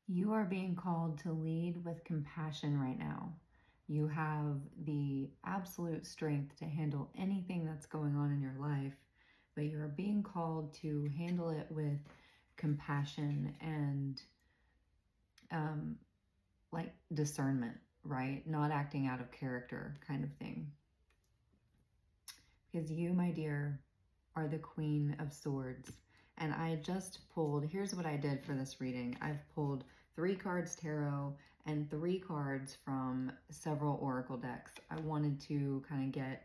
You are being called to lead with compassion right now. You have the absolute strength to handle anything that's going on in your life, but you are being called to handle it with compassion and like discernment, right? Not acting out of character kind of thing. Because you, my dear, are the Queen of Swords. And I just pulled, here's what I did for this reading. I've pulled 3 cards tarot and 3 cards from several oracle decks. I wanted to kind of get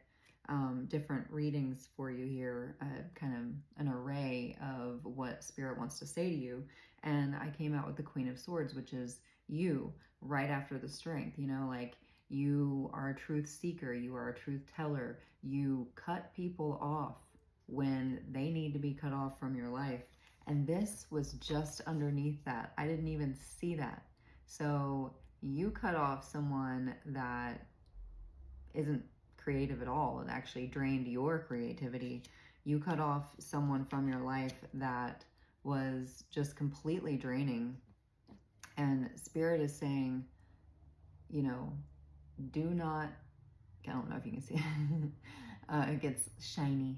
different readings for you here, kind of an array of what Spirit wants to say to you. And I came out with the Queen of Swords, which is you, right after the Strength, you know, like you are a truth seeker, you are a truth teller, you cut people off when they need to be cut off from your life. And this was just underneath that. I didn't even see that. So you cut off someone that isn't creative at all. It actually drained your creativity. You cut off someone from your life that was just completely draining. And Spirit is saying, you know, do not, I don't know if you can see it. It gets shiny.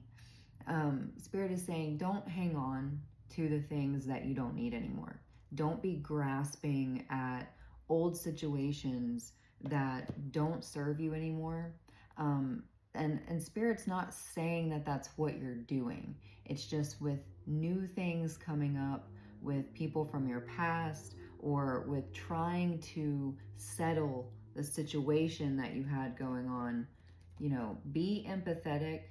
Spirit is saying, don't hang on to the things that you don't need anymore. Don't be grasping at old situations that don't serve you anymore. And Spirit's not saying that that's what you're doing. It's just with new things coming up, with people from your past, or with trying to settle the situation that you had going on. You know, be empathetic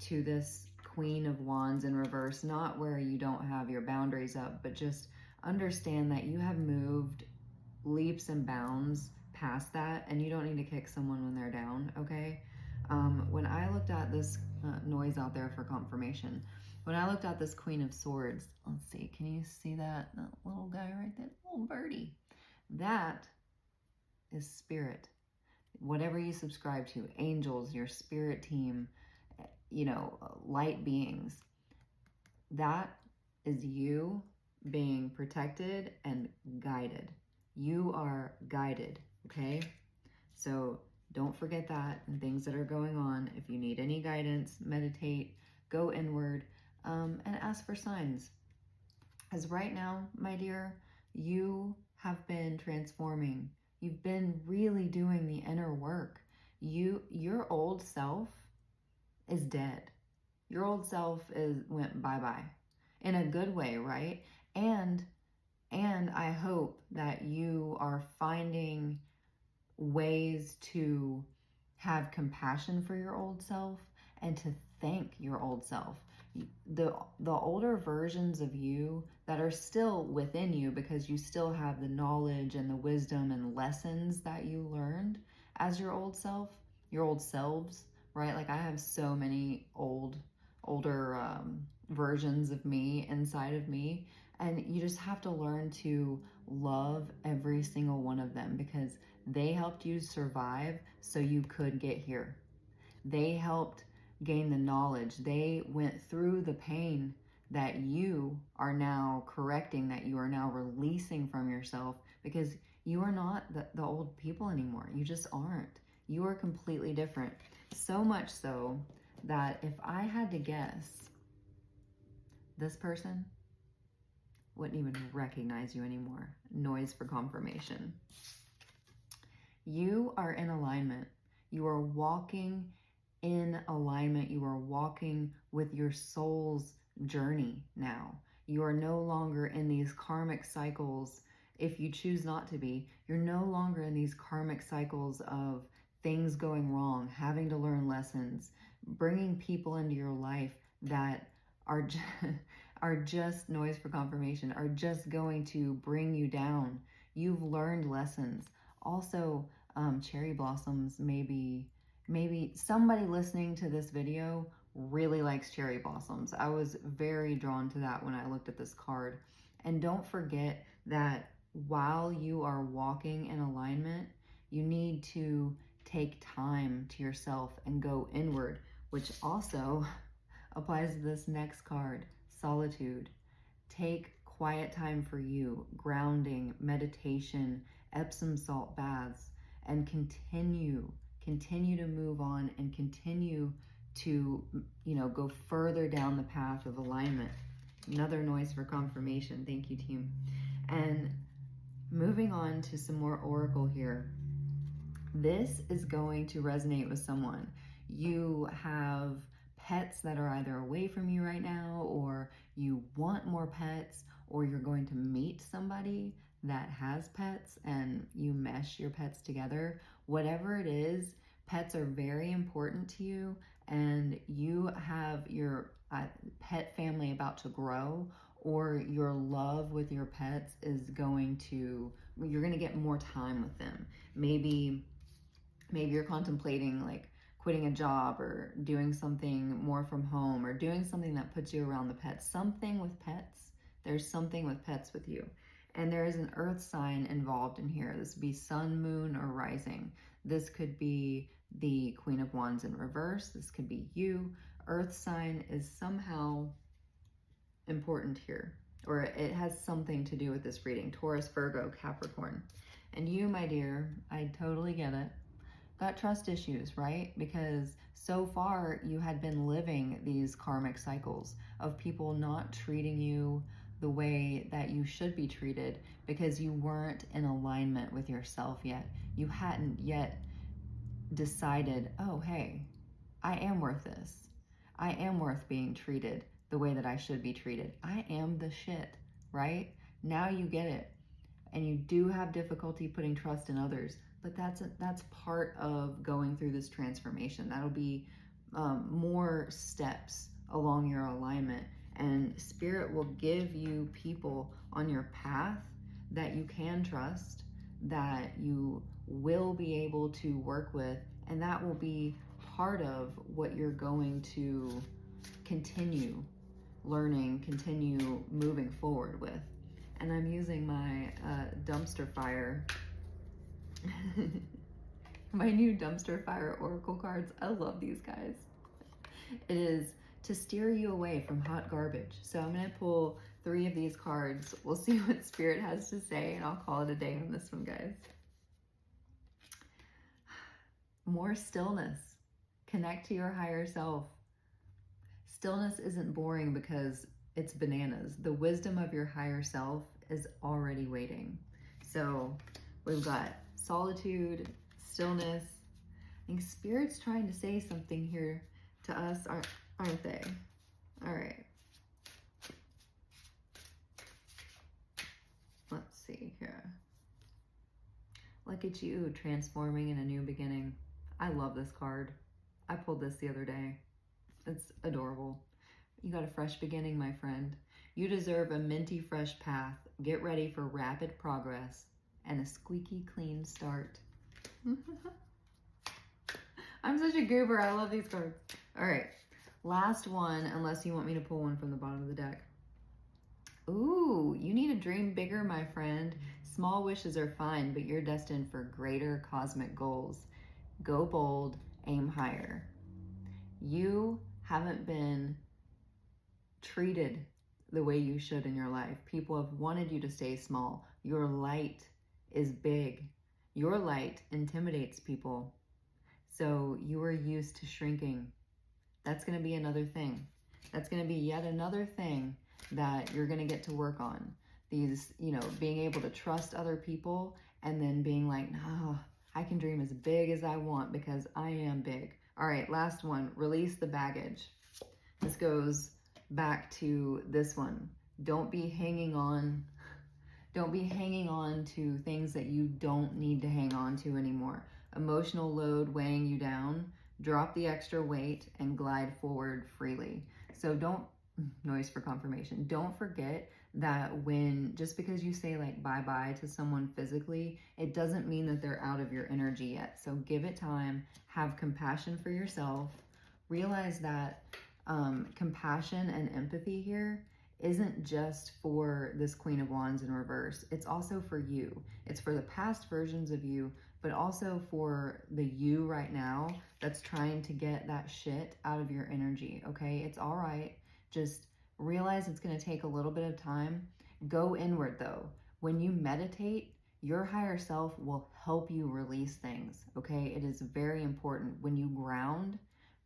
to this Queen of Wands in reverse, not where you don't have your boundaries up, but just understand that you have moved leaps and bounds past that, and you don't need to kick someone when they're down, okay? When I looked at this noise out there for confirmation, when I looked at this Queen of Swords, let's see, can you see that little guy right there? Little birdie. That is Spirit. Whatever you subscribe to, angels, your spirit team, you know, light beings, that is you being protected and guided. You are guided, okay? So don't forget that and things that are going on. If you need any guidance, meditate, go inward, and ask for signs. As right now, my dear, you have been transforming. You've been really doing the inner work. Your old self is dead. Your old self went bye-bye in a good way, right? And I hope that you are finding ways to have compassion for your old self and to thank your old self. The older versions of you that are still within you, because you still have the knowledge and the wisdom and lessons that you learned as your old self, your old selves, right? Like I have so many older versions of me inside of me, and you just have to learn to love every single one of them because they helped you survive so you could get here. They helped gain the knowledge. They went through the pain that you are now correcting, that you are now releasing from yourself, because you are not the old people anymore. You just aren't. You are completely different. So much so that if I had to guess, this person wouldn't even recognize you anymore. Noise for confirmation. You are in alignment. You are walking in alignment. You are walking with your soul's journey now. You are no longer in these karmic cycles. If you choose not to be, you're no longer in these karmic cycles of things going wrong, having to learn lessons, bringing people into your life that are just noise for confirmation, are just going to bring you down. You've learned lessons. Also, cherry blossoms, maybe somebody listening to this video really likes cherry blossoms. I was very drawn to that when I looked at this card. And don't forget that while you are walking in alignment, you need to take time to yourself and go inward, which also applies to this next card, solitude. Take quiet time for you, grounding, meditation, Epsom salt baths, and continue to move on and continue to, go further down the path of alignment. Another noise for confirmation. Thank you, team. And moving on to some more oracle here. This is going to resonate with someone. You have pets that are either away from you right now, or you want more pets, or you're going to meet somebody that has pets and you mesh your pets together. Whatever it is, pets are very important to you, and you have your pet family about to grow, or your love with your pets is you're going to get more time with them. Maybe you're contemplating like quitting a job or doing something more from home, or doing something that puts you around the pets. Something with pets. There's something with pets with you. And there is an earth sign involved in here. This would be sun, moon, or rising. This could be the Queen of Wands in reverse. This could be you. Earth sign is somehow important here, or it has something to do with this reading. Taurus, Virgo, Capricorn. And you, my dear, I totally get it. Got trust issues, right? Because so far you had been living these karmic cycles of people not treating you the way that you should be treated, because you weren't in alignment with yourself yet. You hadn't yet decided, oh, hey, I am worth this. I am worth being treated the way that I should be treated. I am the shit, right? Now you get it. And you do have difficulty putting trust in others, but that's part of going through this transformation. That'll be more steps along your alignment, and Spirit will give you people on your path that you can trust, that you will be able to work with, and that will be part of what you're going to continue learning, continue moving forward with. And I'm using my dumpster fire, my new dumpster fire oracle cards. I love these guys. It is to steer you away from hot garbage. So I'm going to pull 3 of these cards. We'll see what Spirit has to say, and I'll call it a day on this one, guys. More stillness. Connect to your higher self. Stillness isn't boring because it's bananas. The wisdom of your higher self is already waiting. So we've got solitude, stillness. I think Spirit's trying to say something here to us, aren't they? All right. Let's see here. Look at you, transforming in a new beginning. I love this card. I pulled this the other day. It's adorable. You got a fresh beginning, my friend. You deserve a minty fresh path. Get ready for rapid progress and a squeaky clean start. I'm such a goober. I love these cards. All right. Last one, unless you want me to pull one from the bottom of the deck. Ooh, you need to dream bigger, my friend. Small wishes are fine, but you're destined for greater cosmic goals. Go bold, aim higher. You haven't been treated the way you should in your life. People have wanted you to stay small. Your light is big. Your light intimidates people. So you are used to shrinking. That's going to be another thing. That's going to be yet another thing that you're going to get to work on. These, being able to trust other people, and then being like, no, I can dream as big as I want because I am big. All right, last one, release the baggage. This goes back to this one. Don't be hanging on to things that you don't need to hang on to anymore. Emotional load weighing you down. Drop the extra weight and glide forward freely. So noise for confirmation. Don't forget that just because you say like bye-bye to someone physically, it doesn't mean that they're out of your energy yet. So give it time, have compassion for yourself. Realize that compassion and empathy here isn't just for this Queen of Wands in reverse. It's also for you. It's for the past versions of you, but also for the you right now that's trying to get that shit out of your energy, okay? It's all right. Just realize it's going to take a little bit of time. Go inward though. When you meditate, your higher self will help you release things, okay? It is very important. When you ground,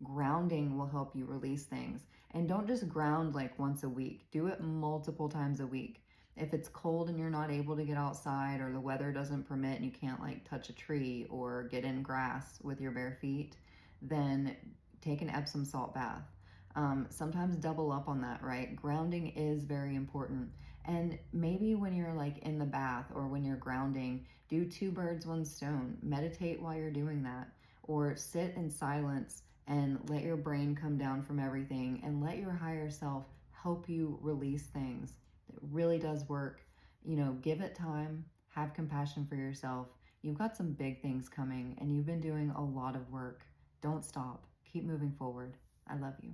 grounding will help you release things. And don't just ground like once a week. Do it multiple times a week. If it's cold and you're not able to get outside, or the weather doesn't permit and you can't like touch a tree or get in grass with your bare feet, then take an Epsom salt bath. Sometimes double up on that, right? Grounding is very important. And maybe when you're like in the bath or when you're grounding, do 2 birds, 1 stone. Meditate while you're doing that. Or sit in silence and let your brain come down from everything and let your higher self help you release things. It really does work. You know, give it time, have compassion for yourself. You've got some big things coming and you've been doing a lot of work. Don't stop. Keep moving forward. I love you.